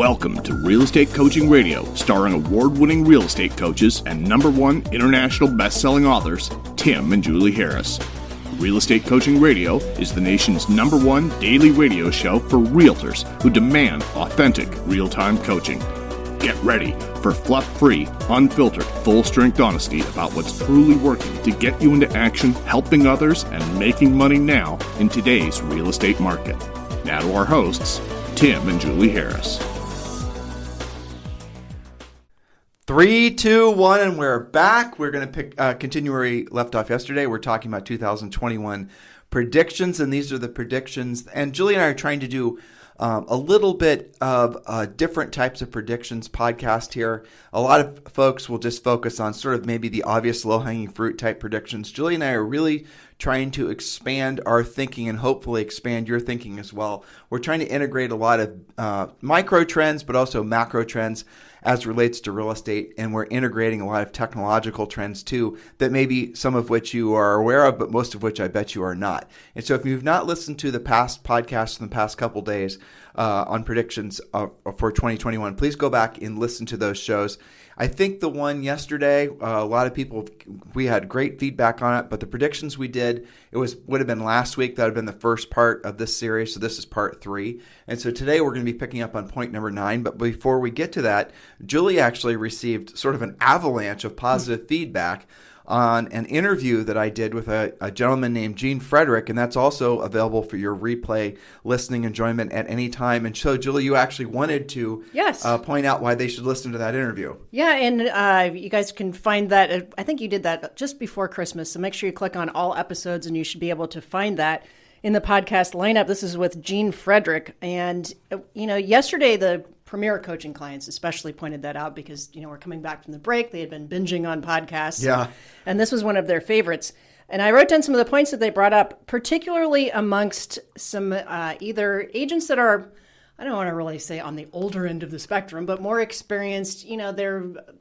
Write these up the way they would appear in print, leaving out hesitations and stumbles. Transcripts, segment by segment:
Welcome to Real Estate Coaching Radio, starring award-winning real estate coaches and #1 international best-selling authors, Tim and Julie Harris. Real Estate Coaching Radio is the nation's #1 daily radio show for realtors who demand authentic, real-time coaching. Get ready for fluff-free, unfiltered, full-strength honesty about what's truly working to get you into action, helping others, and making money now in today's real estate market. Now to our hosts, Tim and Julie Harris. 3, 2, 1, and we're back. We're going to continue where we left off yesterday. We're talking about 2021 predictions, and these are the predictions. And Julie and I are trying to do a little bit of different types of predictions podcast here. A lot of folks will just focus on sort of maybe the obvious low-hanging fruit type predictions. Julie and I are really trying to expand our thinking and hopefully expand your thinking as well. We're trying to integrate a lot of micro trends, but also macro trends as relates to real estate, and we're integrating a lot of technological trends too, that maybe some of which you are aware of, but most of which I bet you are not. And so if you've not listened to the past podcasts in the past couple days on predictions for 2021, please go back and listen to those shows. I think the one yesterday, a lot of people, we had great feedback on it, but the predictions we did, would have been last week. That would have been the first part of this series, so this is part 3. And so today we're going to be picking up on point number 9, but before we get to that, Julie actually received sort of an avalanche of positive feedback on an interview that I did with a gentleman named Gene Frederick, and that's also available for your replay listening enjoyment at any time. And so, Julie, you actually wanted to point out why they should listen to that interview. Yeah, and you guys can find that. I think you did that just before Christmas, so make sure you click on all episodes, and you should be able to find that in the podcast lineup. This is with Gene Frederick, and yesterday the Premier coaching clients especially pointed that out because, we're coming back from the break. They had been binging on podcasts. Yeah. And this was one of their favorites. And I wrote down some of the points that they brought up, particularly amongst some either agents that are, I don't want to really say on the older end of the spectrum, but more experienced.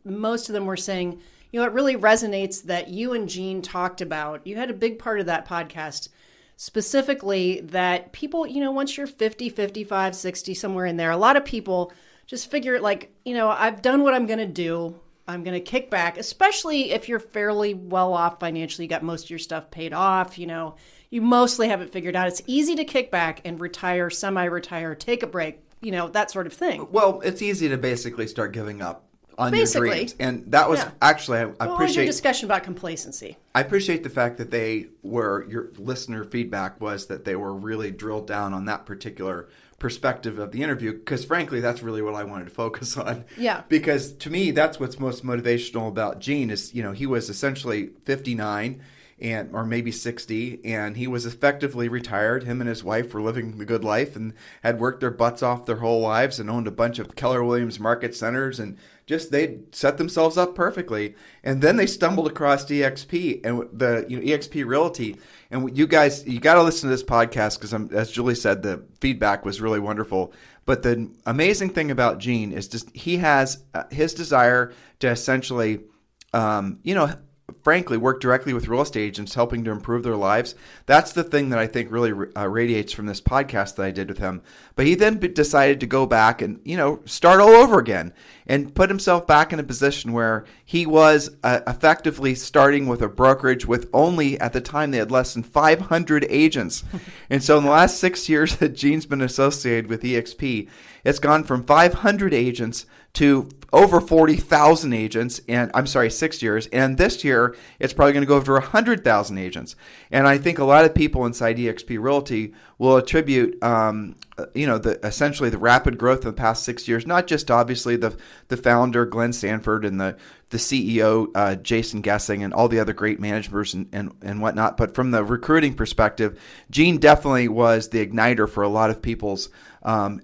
Most of them were saying, it really resonates that you and Gene talked about. You had a big part of that podcast specifically that people, once you're 50, 55, 60, somewhere in there, a lot of people just figure I've done what I'm going to do. I'm going to kick back, especially if you're fairly well off financially. You got most of your stuff paid off. You mostly have it figured out. It's easy to kick back and retire, semi-retire, take a break, that sort of thing. Well, it's easy to basically start giving up on your dreams. And that was actually, I appreciate... What was your discussion about complacency? I appreciate the fact that your listener feedback was that they were really drilled down on that particular perspective of the interview, because frankly, that's really what I wanted to focus on. Yeah. Because to me, that's what's most motivational about Gene is, he was essentially 59 or maybe 60, and he was effectively retired. Him and his wife were living the good life and had worked their butts off their whole lives and owned a bunch of Keller Williams market centers, and just they'd set themselves up perfectly. And then they stumbled across EXP and the EXP Realty. And you guys, you got to listen to this podcast because, as Julie said, the feedback was really wonderful. But the amazing thing about Gene is just he has his desire to essentially, frankly, work directly with real estate agents, helping to improve their lives. That's the thing that I think really radiates from this podcast that I did with him. But he then decided to go back and, start all over again and put himself back in a position where he was effectively starting with a brokerage with only, at the time, they had less than 500 agents. And so in the last 6 years that Gene's been associated with EXP, it's gone from 500 agents to over 40,000 agents, and 6 years. And this year, it's probably going to go over 100,000 agents. And I think a lot of people inside EXP Realty will attribute, essentially the rapid growth of the past 6 years, not just obviously the founder, Glenn Sanford, and the CEO, Jason Gessing, and all the other great managers and whatnot. But from the recruiting perspective, Gene definitely was the igniter for a lot of people's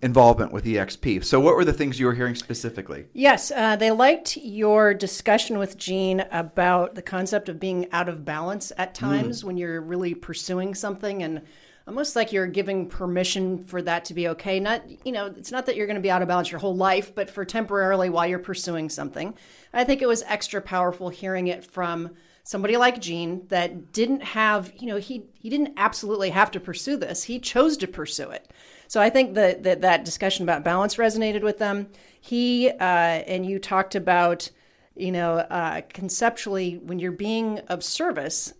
involvement with EXP. So what were the things you were hearing specifically? Yes, they liked your discussion with Gene about the concept of being out of balance at times when you're really pursuing something, and almost like you're giving permission for that to be okay. Not, it's not that you're going to be out of balance your whole life, but for temporarily while you're pursuing something. I think it was extra powerful hearing it from somebody like Gene that didn't have, he didn't absolutely have to pursue this. He chose to pursue it. So I think that discussion about balance resonated with them. He and you talked about, conceptually, when you're being of service,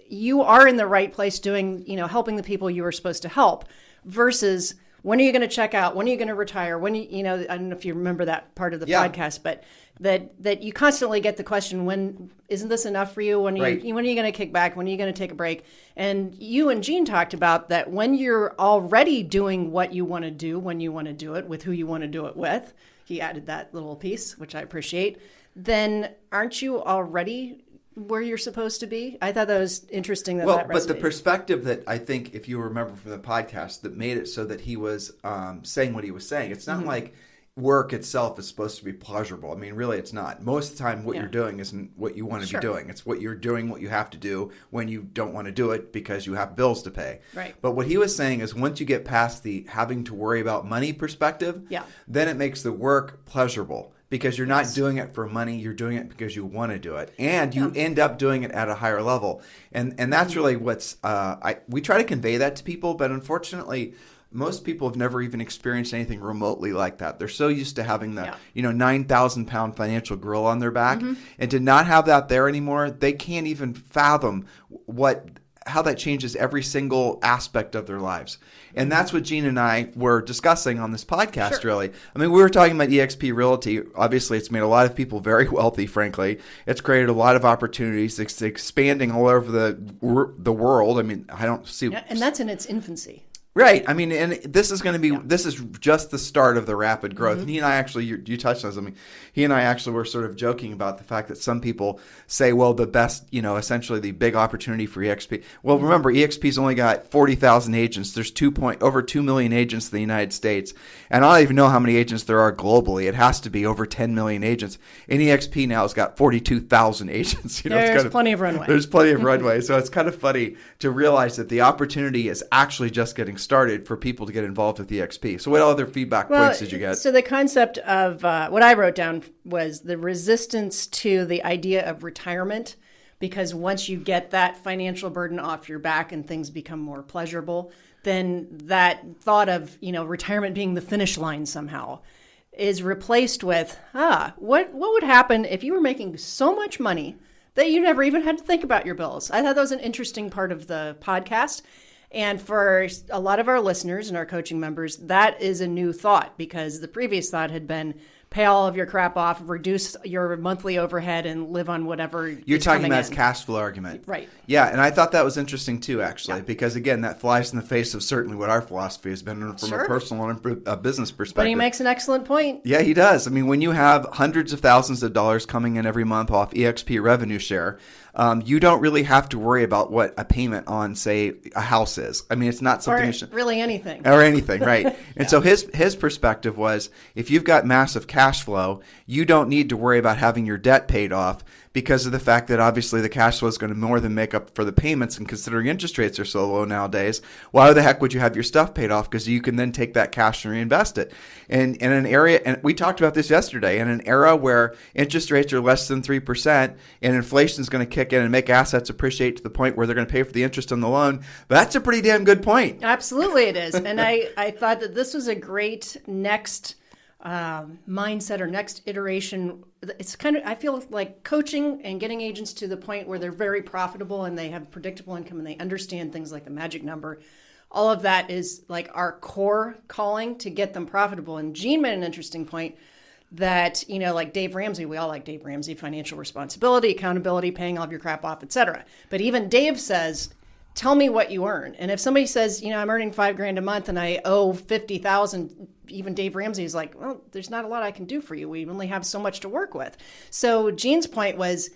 you are in the right place doing, helping the people you were supposed to help, versus when are you going to check out? When are you going to retire? I don't know if you remember that part of the podcast, but that you constantly get the question, when isn't this enough for you? When are you going to kick back? When are you going to take a break? And you and Gene talked about that when you're already doing what you want to do, when you want to do it with who you want to do it with. He added that little piece, which I appreciate. Then aren't you already where you're supposed to be? I thought that was interesting that resonated. But the perspective that I think, if you remember from the podcast, that made it so that he was saying what he was saying. It's not like work itself is supposed to be pleasurable. I mean, really, it's not. Most of the time, what you're doing isn't what you want to be doing. It's what you're doing, what you have to do when you don't want to do it because you have bills to pay. Right. But what he was saying is, once you get past the having to worry about money perspective, then it makes the work pleasurable. Because you're not doing it for money, you're doing it because you want to do it, and you end up doing it at a higher level, and that's really what's we try to convey that to people, but unfortunately, most people have never even experienced anything remotely like that. They're so used to having the 9,000-pound financial grill on their back, and to not have that there anymore, they can't even fathom how that changes every single aspect of their lives. And that's what Gene and I were discussing on this podcast, really. I mean, we were talking about eXp Realty. Obviously, it's made a lot of people very wealthy, frankly. It's created a lot of opportunities. It's expanding all over the world. I mean, I don't see... Yeah, and that's in its infancy. Right. I mean, and this is going to be, this is just the start of the rapid growth. And he and I actually, you touched on something. He and I actually were sort of joking about the fact that some people say, well, the best, essentially the big opportunity for eXp. Well, remember, eXp's only got 40,000 agents. There's over 2 million agents in the United States. And I don't even know how many agents there are globally. It has to be over 10 million agents. And eXp now has got 42,000 agents. There's plenty of runway. There's plenty of runway. So it's kind of funny to realize that the opportunity is actually just getting started for people to get involved with eXp. So what other feedback points did you get? So the concept of what I wrote down was the resistance to the idea of retirement, because once you get that financial burden off your back and things become more pleasurable, then that thought of, retirement being the finish line somehow is replaced with, what would happen if you were making so much money that you never even had to think about your bills? I thought that was an interesting part of the podcast. And for a lot of our listeners and our coaching members, that is a new thought, because the previous thought had been pay all of your crap off, reduce your monthly overhead, and live on whatever you're talking about as cash flow argument. Right. Yeah, and I thought that was interesting too, actually, because again, that flies in the face of certainly what our philosophy has been from a personal and a business perspective. But he makes an excellent point. Yeah, he does. I mean, when you have hundreds of thousands of dollars coming in every month off eXp revenue share, you don't really have to worry about what a payment on, say, a house is. I mean, it's not something you should... really anything. Or anything, right. And so his perspective was, if you've got massive cash flow, you don't need to worry about having your debt paid off, because of the fact that obviously the cash flow is going to more than make up for the payments, and considering interest rates are so low nowadays, why the heck would you have your stuff paid off? Because you can then take that cash and reinvest it. And in an area, and we talked about this yesterday, in an era where interest rates are less than 3% and inflation is going to kick in and make assets appreciate to the point where they're going to pay for the interest on the loan, that's a pretty damn good point. Absolutely it is. And I thought that this was a great next mindset or next iteration. It's kind of, I feel like coaching and getting agents to the point where they're very profitable and they have predictable income and they understand things like the magic number. All of that is like our core calling to get them profitable. And Gene made an interesting point that, like Dave Ramsey, we all like Dave Ramsey, financial responsibility, accountability, paying all of your crap off, etc. But even Dave says, tell me what you earn. And if somebody says, I'm earning $5,000 a month and I owe $50,000, even Dave Ramsey is like, well, there's not a lot I can do for you. We only have so much to work with. So Gene's point was,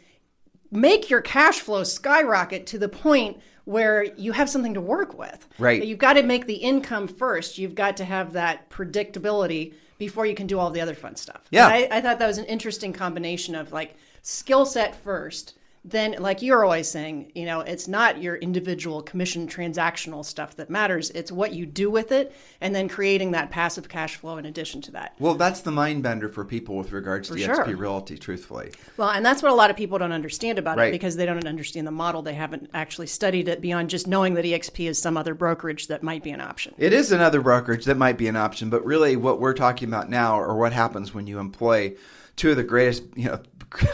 make your cash flow skyrocket to the point where you have something to work with. Right. But you've got to make the income first. You've got to have that predictability before you can do all the other fun stuff. Yeah. I thought that was an interesting combination of like skill set first, then like you're always saying, it's not your individual commission transactional stuff that matters. It's what you do with it and then creating that passive cash flow in addition to that. Well, that's the mind bender for people with regards to sure. EXP Realty, truthfully. Well, and that's what a lot of people don't understand about Right. it because they don't understand the model. They haven't actually studied it beyond just knowing that EXP is some other brokerage that might be an option. It is another brokerage that might be an option, but really what we're talking about now are what happens when you employ two of the greatest,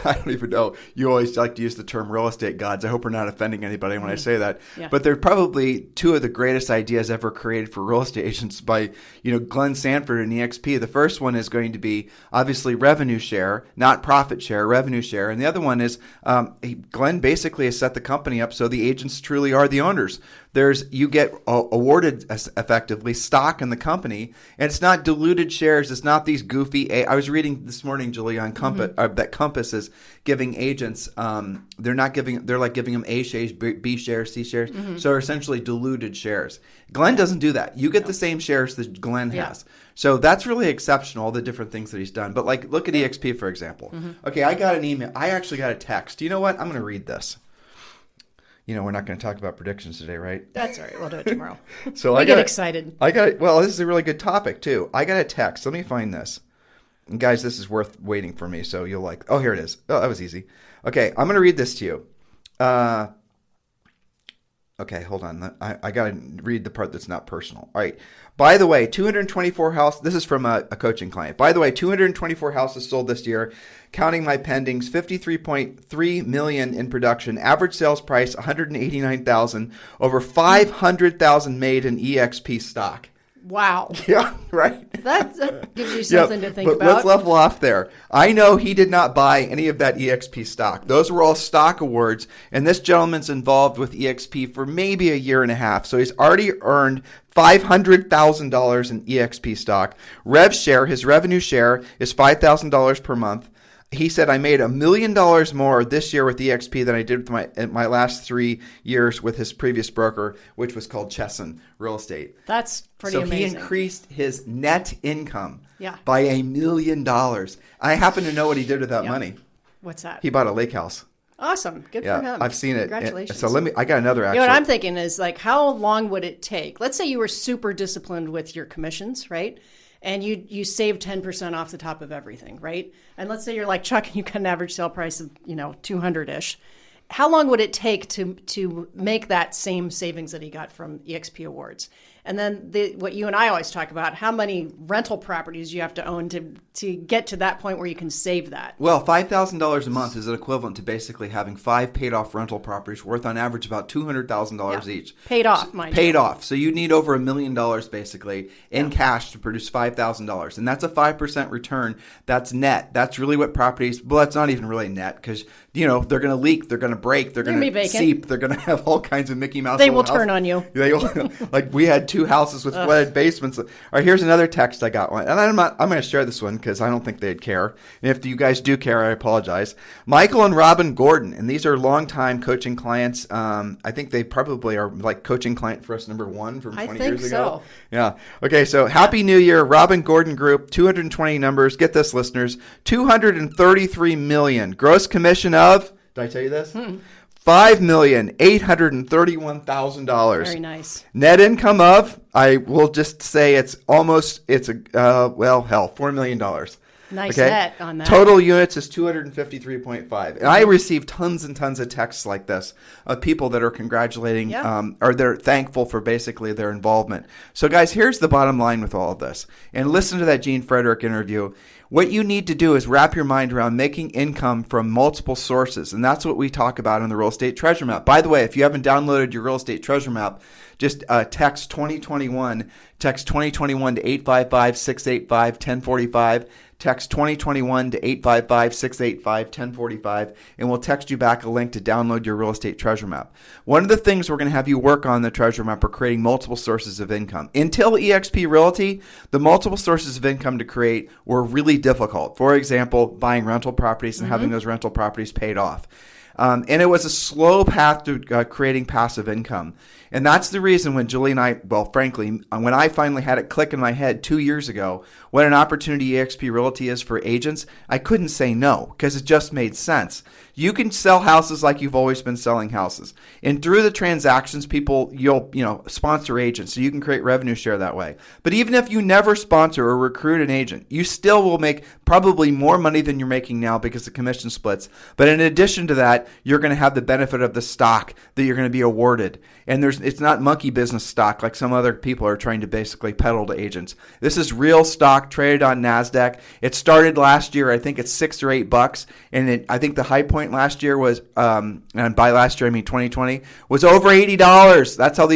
I don't even know. You always like to use the term real estate gods. I hope we're not offending anybody when I say that. Yeah. But they're probably two of the greatest ideas ever created for real estate agents by, Glenn Sanford and EXP. The first one is going to be obviously revenue share, not profit share, revenue share. And the other one is Glenn basically has set the company up so the agents truly are the owners. You get awarded effectively stock in the company, and it's not diluted shares. It's not these goofy. I was reading this morning, Julie, on Compass that Compass is giving agents. They're like giving them A shares, B shares, C shares. So essentially diluted shares. Glenn doesn't do that. You get the same shares that Glenn has. So that's really exceptional. All the different things that he's done. But like, look at EXP for example. Okay, I got an email. I actually got a text. You know what? I'm going to read this. We're not going to talk about predictions today, right? That's all right. We'll do it tomorrow. So I get excited. Well, this is a really good topic, too. I got a text. Let me find this. And guys, this is worth waiting for me, so you'll like... Oh, here it is. Oh, that was easy. Okay, I'm going to read this to you. Okay, hold on. I got to read the part that's not personal. All right. By the way, 224 houses. This is from a coaching client. By the way, 224 houses sold this year, counting my pendings, 53.3 million in production, average sales price $189,000, over 500,000 made in EXP stock. Wow. Yeah, right. That gives you something to think but about. Let's level off there. I know he did not buy any of that EXP stock. Those were all stock awards, and this gentleman's involved with EXP for maybe a year and a half. So he's already earned $500,000 in EXP stock. His revenue share is $5,000 per month. He said, I made $1 million more this year with EXP than I did with my last 3 years with his previous broker, which was called Chesson Real Estate. That's pretty amazing. So he increased his net income by $1 million. I happen to know what he did with that money. What's that? He bought a lake house. Awesome. Good for him. I've seen it. Congratulations. So I got another actually. What I'm thinking is like, how long would it take? Let's say you were super disciplined with your commissions, right? And you save 10% off the top of everything, right? And let's say you're like Chuck and you got an average sale price of, 200-ish. How long would it take to make that same savings that he got from EXP Awards? And then what you and I always talk about, how many rental properties you have to own to get to that point where you can save that. Well, $5,000 a month is equivalent to basically having 5 paid-off rental properties worth on average about $200,000 each. Paid off, mind you. Paid off. So you need over $1 million basically in cash to produce $5,000. And that's a 5% return. That's net. That's really what properties, well, that's not even really net because, they're going to leak, they're going to break, they're going to seep, they're going to have all kinds of Mickey Mouse. They will turn on you. They will, like we had 2 houses with flooded basements. All right, here's another text I got one. And I'm going to share this one because I don't think they'd care. And if you guys do care, I apologize. Michael and Robin Gordon, and these are longtime coaching clients. I think they probably are like coaching client for us number 1 from 20 years ago. So. Yeah. Okay, so Happy New Year, Robin Gordon Group, 220 numbers. Get this, listeners, $233 million. Gross commission of, did I tell you this? $5,831,000. Very nice. Net income of, I will just say $4 million. Nice net on that. Total units is 253.5. And I receive tons and tons of texts like this of people that are congratulating or they're thankful for basically their involvement. So guys, here's the bottom line with all of this. And listen to that Gene Frederick interview. What you need to do is wrap your mind around making income from multiple sources. And that's what we talk about in the Real Estate Treasure Map. By the way, if you haven't downloaded your Real Estate Treasure Map, just text 2021 to 855-685-1045. Text 2021 to 855-685-1045, and we'll text you back a link to download your Real Estate Treasure Map. One of the things we're going to have you work on the Treasure Map are creating multiple sources of income. Until EXP Realty, the multiple sources of income to create were really difficult. For example, buying rental properties and having those rental properties paid off. And it was a slow path to creating passive income. And that's the reason when Julie and I, well, frankly, when I finally had it click in my head 2 years ago, what an opportunity eXp Realty is for agents, I couldn't say no because it just made sense. You can sell houses like you've always been selling houses. And through the transactions, you'll sponsor agents, so you can create revenue share that way. But even if you never sponsor or recruit an agent, you still will make probably more money than you're making now because the commission splits. But in addition to that, you're going to have the benefit of the stock that you're going to be awarded. And it's not monkey business stock like some other people are trying to basically peddle to agents. This is real stock traded on NASDAQ. It started last year. I think it's $6 or $8. And I think the high point last year was, and by last year I mean 2020, was over $80. That's how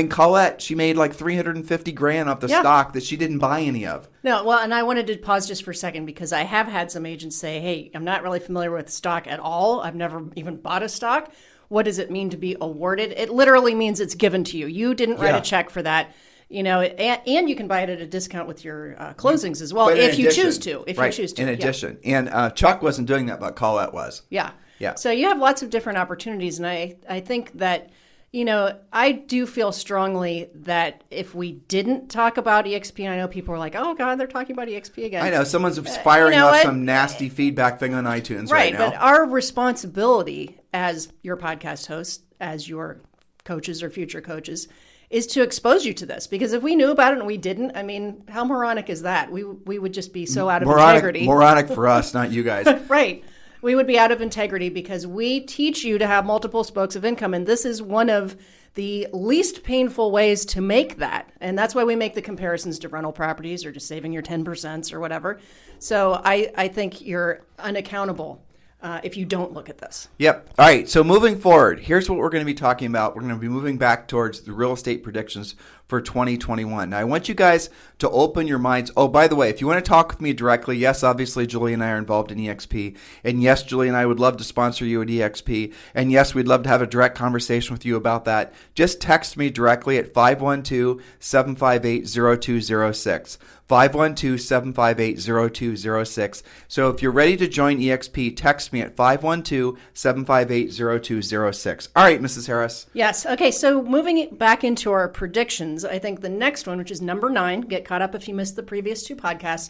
Colette, she made like $350,000 off the stock that she didn't buy any of. No, well, and I wanted to pause just for a second because I have had some agents say, hey, I'm not really familiar with stock at all. I've never even bought a stock. What does it mean to be awarded? It literally means it's given to you. You didn't write a check for that. And you can buy it at a discount with your closings as well if you choose to. In addition. And Chuck wasn't doing that, but Colette was. Yeah. So you have lots of different opportunities. And I think that, I do feel strongly that if we didn't talk about EXP, and I know people are like, oh, God, they're talking about EXP again. I know. Someone's firing off some nasty feedback thing on iTunes right now. But our responsibility as your podcast host, as your coaches or future coaches, is to expose you to this. Because if we knew about it and we didn't, how moronic is that? We would just be so out of integrity. Moronic for us, not you guys. Right. We would be out of integrity because we teach you to have multiple spokes of income. And this is one of the least painful ways to make that. And that's why we make the comparisons to rental properties or just saving your 10% or whatever. So I think you're unaccountable if you don't look at this. Yep. All right. So moving forward, here's what we're going to be talking about. We're going to be moving back towards the real estate predictions for 2021. Now, I want you guys to open your minds. Oh, by the way, if you want to talk with me directly, yes, obviously, Julie and I are involved in EXP. And yes, Julie and I would love to sponsor you at EXP. And yes, we'd love to have a direct conversation with you about that. Just text me directly at 512-758-0206. 512-758-0206. So if you're ready to join EXP, text me at 512-758-0206. All right, Mrs. Harris. Yes. Okay, so moving back into our predictions, I think the next one, which is number 9, get caught up if you missed the previous 2 podcasts,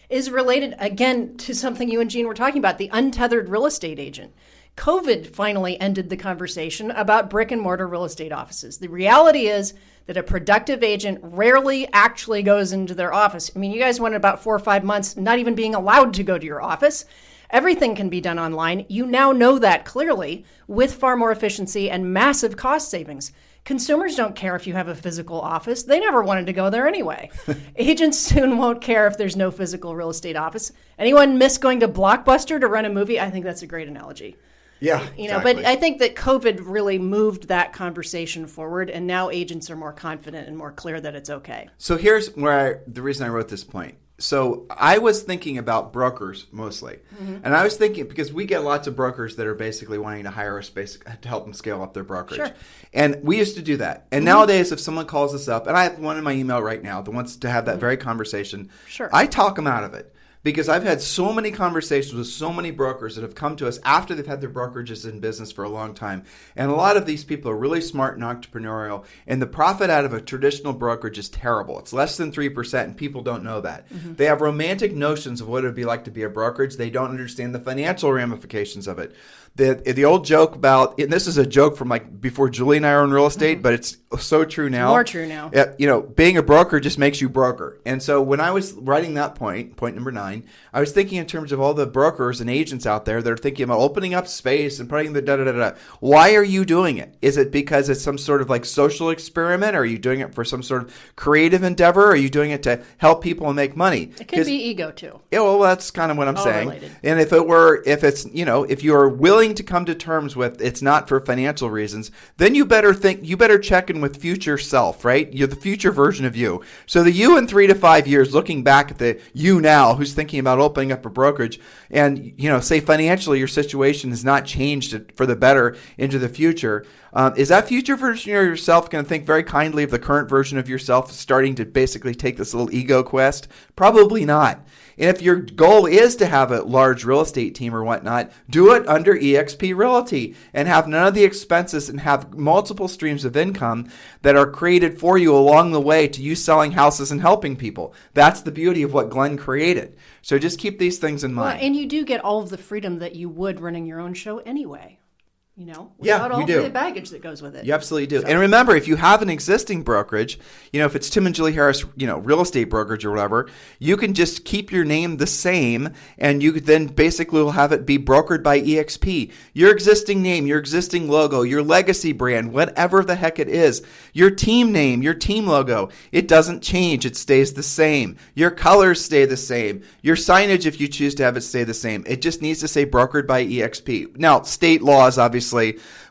is related, again, to something you and Gene were talking about, the untethered real estate agent. COVID finally ended the conversation about brick and mortar real estate offices. The reality is that a productive agent rarely actually goes into their office. You guys went about 4 or 5 months not even being allowed to go to your office. Everything can be done online. You now know that clearly with far more efficiency and massive cost savings. Consumers don't care if you have a physical office. They never wanted to go there anyway. Agents soon won't care if there's no physical real estate office. Anyone miss going to Blockbuster to rent a movie? I think that's a great analogy. Yeah, exactly. But I think that COVID really moved that conversation forward, and now agents are more confident and more clear that it's okay. So here's the reason I wrote this point. So I was thinking about brokers mostly. Mm-hmm. And I was thinking, because we get lots of brokers that are basically wanting to hire us to help them scale up their brokerage. Sure. And we used to do that. And nowadays, if someone calls us up, and I have one in my email right now that wants to have that very conversation, I talk them out of it. Because I've had so many conversations with so many brokers that have come to us after they've had their brokerages in business for a long time. And a lot of these people are really smart and entrepreneurial. And the profit out of a traditional brokerage is terrible. It's less than 3%, and people don't know that. Mm-hmm. They have romantic notions of what it would be like to be a brokerage. They don't understand the financial ramifications of it. The old joke about, and this is a joke from like before Julie and I are in real estate, but it's so true now. More true now. Being a broker just makes you broker. And so when I was writing that point number 9, I was thinking in terms of all the brokers and agents out there that are thinking about opening up space and putting the da-da-da-da. Why are you doing it? Is it because it's some sort of like social experiment? Are you doing it for some sort of creative endeavor? Are you doing it to help people and make money? It could be ego too. Yeah, well, that's kind of what I'm saying. Related. And if you're willing to come to terms with it's not for financial reasons, then you better check in with future self, right? You're the future version of you. So the you in 3 to 5 years, looking back at the you now who's thinking about opening up a brokerage and, say financially your situation has not changed for the better into the future. Is that future version of yourself going to think very kindly of the current version of yourself starting to basically take this little ego quest? Probably not. And if your goal is to have a large real estate team or whatnot, do it under eXp Realty and have none of the expenses and have multiple streams of income that are created for you along the way to you selling houses and helping people. That's the beauty of what Glenn created. So just keep these things in mind. Well, and you do get all of the freedom that you would running your own show anyway. Without you all do. the baggage that goes with it. You absolutely do. So. And remember, if you have an existing brokerage, if it's Tim and Julie Harris, real estate brokerage or whatever, you can just keep your name the same, and you then basically will have it be brokered by eXp. Your existing name, your existing logo, your legacy brand, whatever the heck it is, your team name, your team logo, it doesn't change. It stays the same. Your colors stay the same. Your signage, if you choose to have it stay the same, it just needs to say brokered by eXp. Now, state laws obviously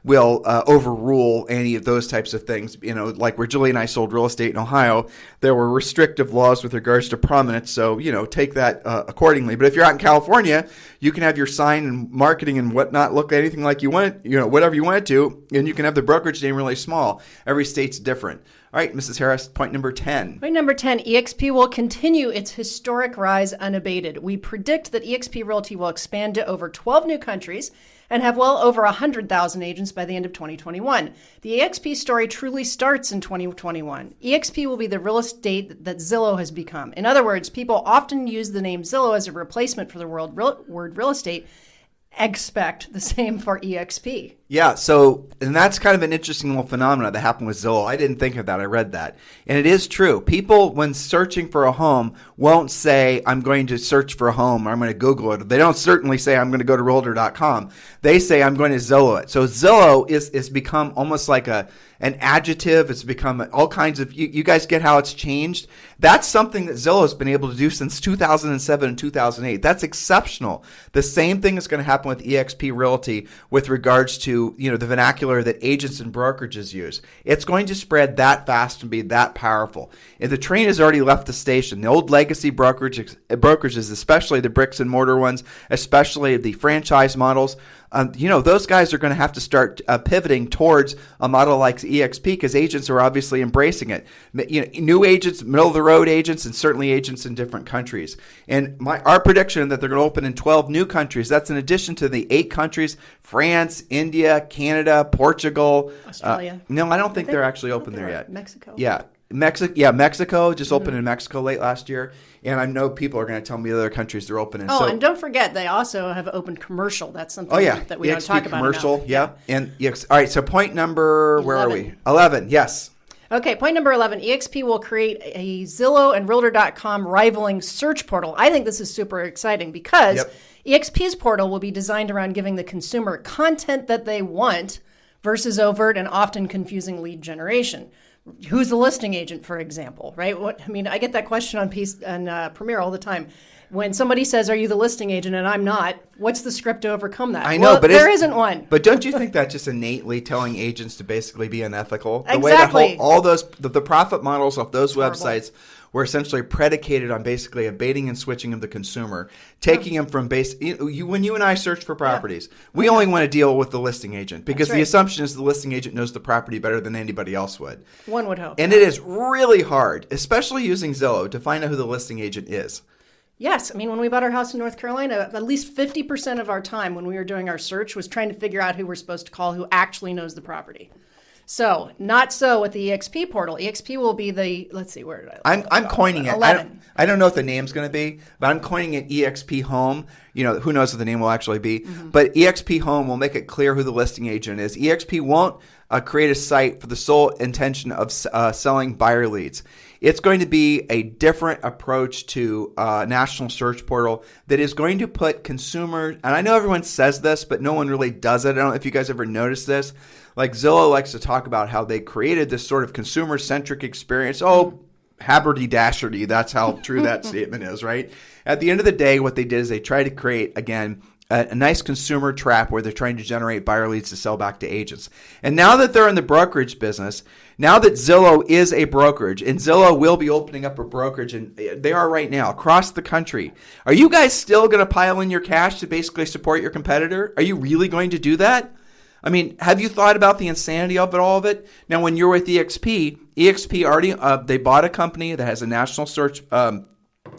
will overrule any of those types of things. Like where Julie and I sold real estate in Ohio, there were restrictive laws with regards to prominence. So, take that accordingly. But if you're out in California, you can have your sign and marketing and whatnot look anything like you want, whatever you want it to, and you can have the brokerage name really small. Every state's different. All right, Mrs. Harris, point number 10. Point number 10, eXp will continue its historic rise unabated. We predict that eXp Realty will expand to over 12 new countries and have well over 100,000 agents by the end of 2021. The eXp story truly starts in 2021. eXp will be the real estate that Zillow has become. In other words, people often use the name Zillow as a replacement for the word real estate. Expect the same for eXp. Yeah, and that's kind of an interesting little phenomenon that happened with Zillow. I didn't think of that. I read that. And it is true. People, when searching for a home, won't say, I'm going to search for a home, or I'm going to Google it. They don't certainly say, I'm going to go to Realtor.com. They say, I'm going to Zillow it. So Zillow is become almost like an adjective. It's become all kinds of, you guys get how it's changed? That's something that Zillow has been able to do since 2007 and 2008. That's exceptional. The same thing is going to happen with eXp Realty with regards to, the vernacular that agents and brokerages use. It's going to spread that fast and be that powerful. And the train has already left the station. The old legacy brokerages, especially the bricks and mortar ones, especially the franchise models, those guys are going to have to start pivoting towards a model like eXp because agents are obviously embracing it. New agents, middle of the road agents, and certainly agents in different countries. And our prediction that they're going to open in 12 new countries. That's in addition to the 8 countries: France, India, Canada, Portugal, Australia. No, I don't think they're actually open there yet. Mexico. Yeah. Mexico just opened in Mexico late last year, and I know people are going to tell me other countries they're opening. And don't forget they also have opened commercial. That's something that we don't talk about commercial, enough. Yeah. And all right, so point number, where are we? 11, yes. Okay, point number 11, eXp will create a Zillow and Realtor.com rivaling search portal. I think this is super exciting because eXp's portal will be designed around giving the consumer content that they want versus overt and often confusing lead generation. Who's the listing agent, for example, right? I get that question on Premier all the time. When somebody says, are you the listing agent? And I'm not, what's the script to overcome that? I know, but there isn't one. But don't you think that's just innately telling agents to basically be unethical? The Exactly. way that all those, the profit models of those websites were essentially predicated on basically a baiting and switching of the consumer, taking them from when you and I search for properties, we only want to deal with the listing agent because the assumption is the listing agent knows the property better than anybody else would. One would hope. And it is really hard, especially using Zillow, to find out who the listing agent is. Yes. When we bought our house in North Carolina, at least 50% of our time when we were doing our search was trying to figure out who we're supposed to call who actually knows the property. So, not so with the eXp portal. eXp will be the, let's see, where did I'm coining it. 11. I don't know what the name's going to be, but I'm coining it eXp Home. Who knows what the name will actually be. Mm-hmm. But eXp Home will make it clear who the listing agent is. eXp won't create a site for the sole intention of selling buyer leads. It's going to be a different approach to national search portal that is going to put consumers, and I know everyone says this, but no one really does it. I don't know if you guys ever noticed this. Like Zillow likes to talk about how they created this sort of consumer-centric experience. Oh, haberdashery, that's how true that statement is, right? At the end of the day, what they did is they tried to create, again, a nice consumer trap where they're trying to generate buyer leads to sell back to agents. And now that they're in the brokerage business, now that Zillow is a brokerage, and Zillow will be opening up a brokerage, and they are right now across the country, are you guys still going to pile in your cash to basically support your competitor? Are you really going to do that? Have you thought about the insanity of all of it? Now, when you're with eXp already, they bought a company that has a national search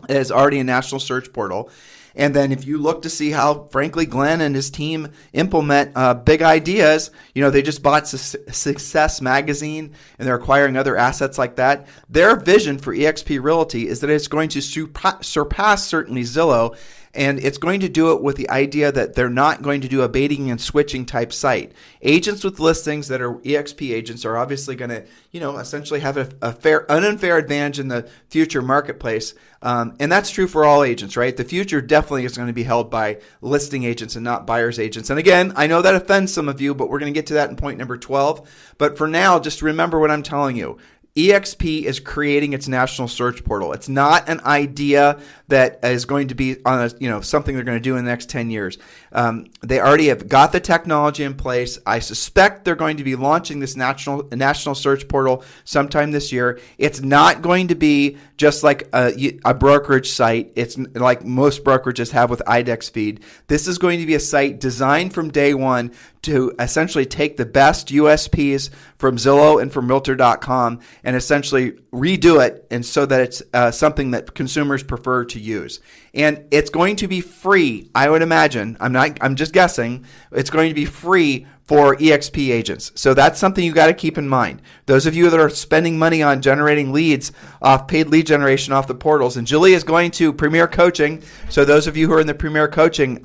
is already a national search portal. And then if you look to see how, frankly, Glenn and his team implement big ideas, they just bought Success Magazine and they're acquiring other assets like that. Their vision for eXp Realty is that it's going to surpass certainly Zillow, and it's going to do it with the idea that they're not going to do a baiting and switching type site. Agents with listings that are eXp agents are obviously going to, essentially have an unfair advantage in the future marketplace. And that's true for all agents, right? The future definitely is going to be held by listing agents and not buyer's agents. And again, I know that offends some of you, but we're going to get to that in point number 12. But for now, just remember what I'm telling you. eXp is creating its national search portal. It's not an idea that is going to be on something they're going to do in the next 10 years. They already have got the technology in place. I suspect they're going to be launching this national search portal sometime this year. It's not going to be just like a brokerage site. It's like most brokerages have with IDEX feed. This is going to be a site designed from day one to essentially take the best USPs from Zillow and from Realtor.com and essentially redo it, and so that it's something that consumers prefer to use. And it's going to be free, I would imagine. I'm just guessing. It's going to be free for eXp agents. So that's something you got to keep in mind. Those of you that are spending money on generating leads off paid lead generation off the portals, and Julie is going to Premier Coaching. So those of you who are in the Premier Coaching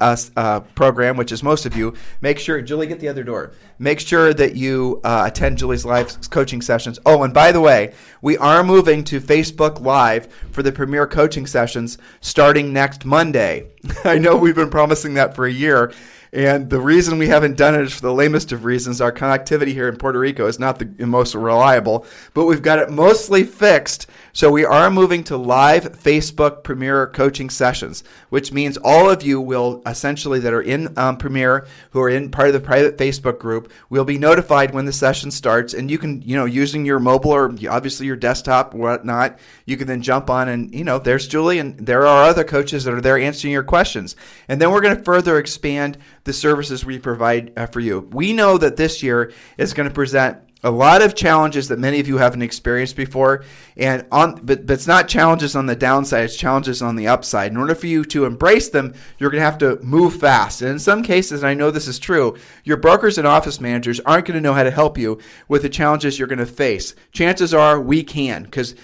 program, which is most of you, make sure, Julie, get the other door. Make sure that you attend Julie's live coaching sessions. Oh, and by the way, we are moving to Facebook Live for the Premier Coaching sessions starting next Monday. I know we've been promising that for a year. And the reason we haven't done it is for the lamest of reasons. Our connectivity here in Puerto Rico is not the most reliable, but we've got it mostly fixed. So we are moving to live Facebook Premier coaching sessions, which means all of you will essentially that are in Premier, who are in part of the private Facebook group, will be notified when the session starts. And you can, using your mobile or obviously your desktop or whatnot, you can then jump on and, there's Julie and there are other coaches that are there answering your questions. And then we're going to further expand the services we provide for you. We know that this year is going to present a lot of challenges that many of you haven't experienced before, but it's not challenges on the downside, it's challenges on the upside. In order for you to embrace them, you're going to have to move fast. And in some cases, and I know this is true, your brokers and office managers aren't going to know how to help you with the challenges you're going to face. Chances are we can, because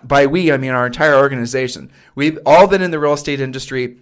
by we, I mean our entire organization. We've all been in the real estate industry.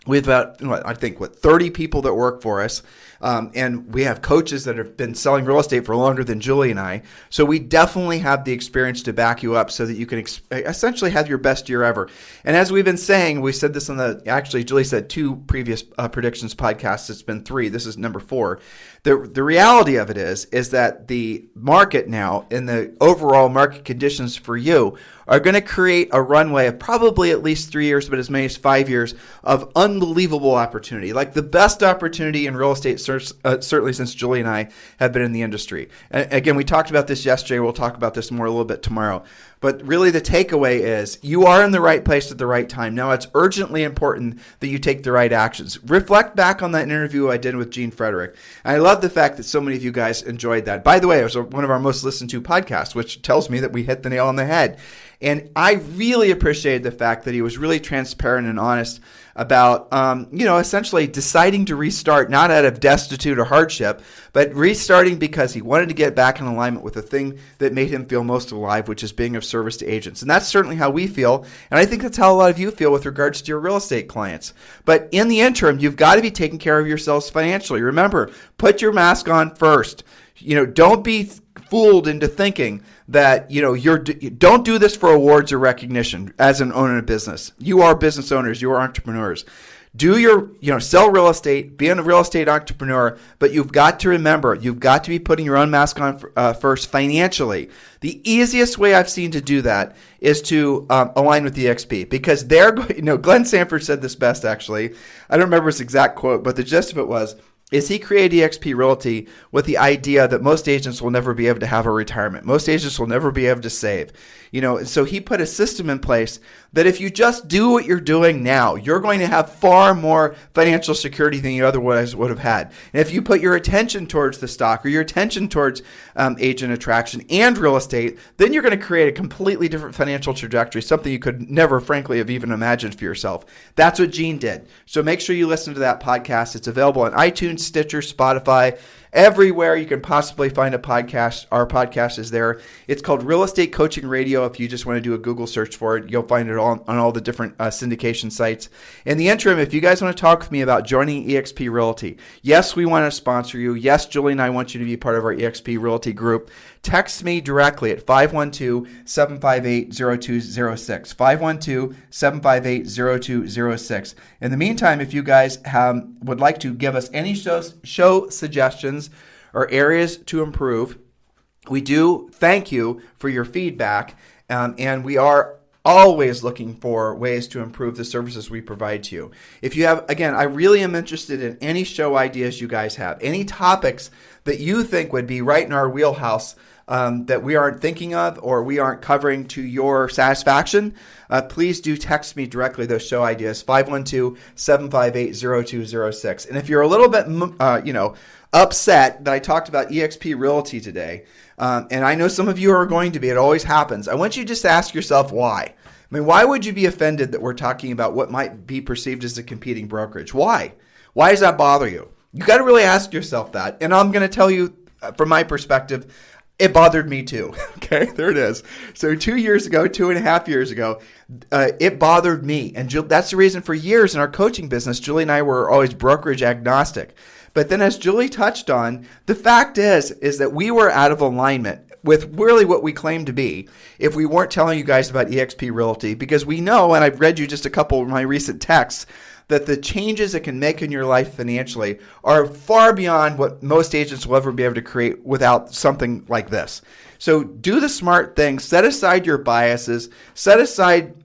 We have about, 30 people that work for us. And we have coaches that have been selling real estate for longer than Julie and I. So we definitely have the experience to back you up so that you can essentially have your best year ever. And as we've been saying, we said this actually Julie said 2 previous predictions podcasts. It's been 3. This is number 4. The reality of it is that the market now and the overall market conditions for you are going to create a runway of probably at least 3 years, but as many as 5 years of unbelievable opportunity, like the best opportunity in real estate certainly since Julie and I have been in the industry. And again, we talked about this yesterday. We'll talk about this more a little bit tomorrow. But really the takeaway is you are in the right place at the right time. Now it's urgently important that you take the right actions. Reflect back on that interview I did with Gene Frederick. And I love the fact that so many of you guys enjoyed that. By the way, it was one of our most listened to podcasts, which tells me that we hit the nail on the head. And I really appreciated the fact that he was really transparent and honest about, essentially deciding to restart, not out of destitute or hardship, but restarting because he wanted to get back in alignment with the thing that made him feel most alive, which is being of service to agents. And that's certainly how we feel. And I think that's how a lot of you feel with regards to your real estate clients. But in the interim, you've got to be taking care of yourselves financially. Remember, put your mask on first. Don't be fooled into thinking that don't do this for awards or recognition as an owner of a business. You are business owners, you are entrepreneurs. Do your sell real estate, be a real estate entrepreneur, but you've got to remember, you've got to be putting your own mask on first financially. The easiest way I've seen to do that is to align with eXp, because Glenn Sanford said this best actually. I don't remember his exact quote, but the gist of it is he created eXp Realty with the idea that most agents will never be able to have a retirement. Most agents will never be able to save. So he put a system in place that if you just do what you're doing now, you're going to have far more financial security than you otherwise would have had. And if you put your attention towards the stock or your attention towards agent attraction and real estate, then you're going to create a completely different financial trajectory, something you could never, frankly, have even imagined for yourself. That's what Gene did. So make sure you listen to that podcast. It's available on iTunes, Stitcher, Spotify, everywhere you can possibly find a podcast. Our podcast is there. It's called Real Estate Coaching Radio. If you just want to do a Google search for it, you'll find it on all the different syndication sites. In the interim, if you guys want to talk with me about joining eXp Realty, yes, we want to sponsor you. Yes, Julie and I want you to be part of our eXp Realty group. Text me directly at 512-758-0206, 512-758-0206. In the meantime, if you guys would like to give us any show suggestions or areas to improve, we do thank you for your feedback, and we are always looking for ways to improve the services we provide to you. If you have, again, I really am interested in any show ideas you guys have, any topics that you think would be right in our wheelhouse that we aren't thinking of or we aren't covering to your satisfaction, please do text me directly those show ideas, 512-758-0206. And if you're a little bit, upset that I talked about eXp Realty today, and I know some of you are going to be, it always happens, I want you just to ask yourself why. I mean, why would you be offended that we're talking about what might be perceived as a competing brokerage? Why? Why does that bother you? You got to really ask yourself that. And I'm going to tell you, from my perspective, it bothered me too. Okay, there it is. So 2.5 years ago, it bothered me. And that's the reason for years in our coaching business, Julie and I were always brokerage agnostic. But then as Julie touched on, the fact is that we were out of alignment with really what we claim to be if we weren't telling you guys about eXp Realty, because we know, and I've read you just a couple of my recent texts, that the changes it can make in your life financially are far beyond what most agents will ever be able to create without something like this. So do the smart thing, set aside your biases, set aside,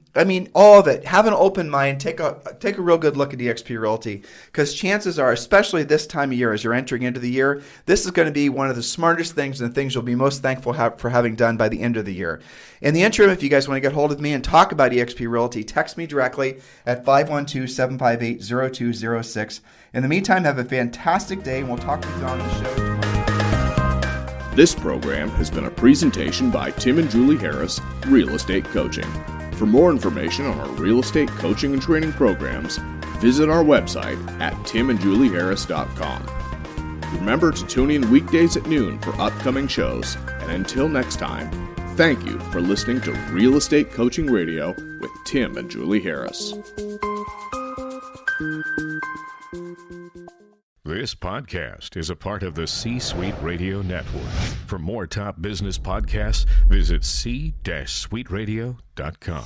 all of it. Have an open mind. Take a real good look at eXp Realty, because chances are, especially this time of year as you're entering into the year, this is going to be one of the smartest things and things you'll be most thankful for having done by the end of the year. In the interim, if you guys want to get hold of me and talk about eXp Realty, text me directly at 512-758-0206. In the meantime, have a fantastic day, and we'll talk to you on the show tomorrow. This program has been a presentation by Tim and Julie Harris, Real Estate Coaching. For more information on our real estate coaching and training programs, visit our website at timandjulieharris.com. Remember to tune in weekdays at noon for upcoming shows, and until next time, thank you for listening to Real Estate Coaching Radio with Tim and Julie Harris. This podcast is a part of the C-Suite Radio Network. For more top business podcasts, visit c-suiteradio.com.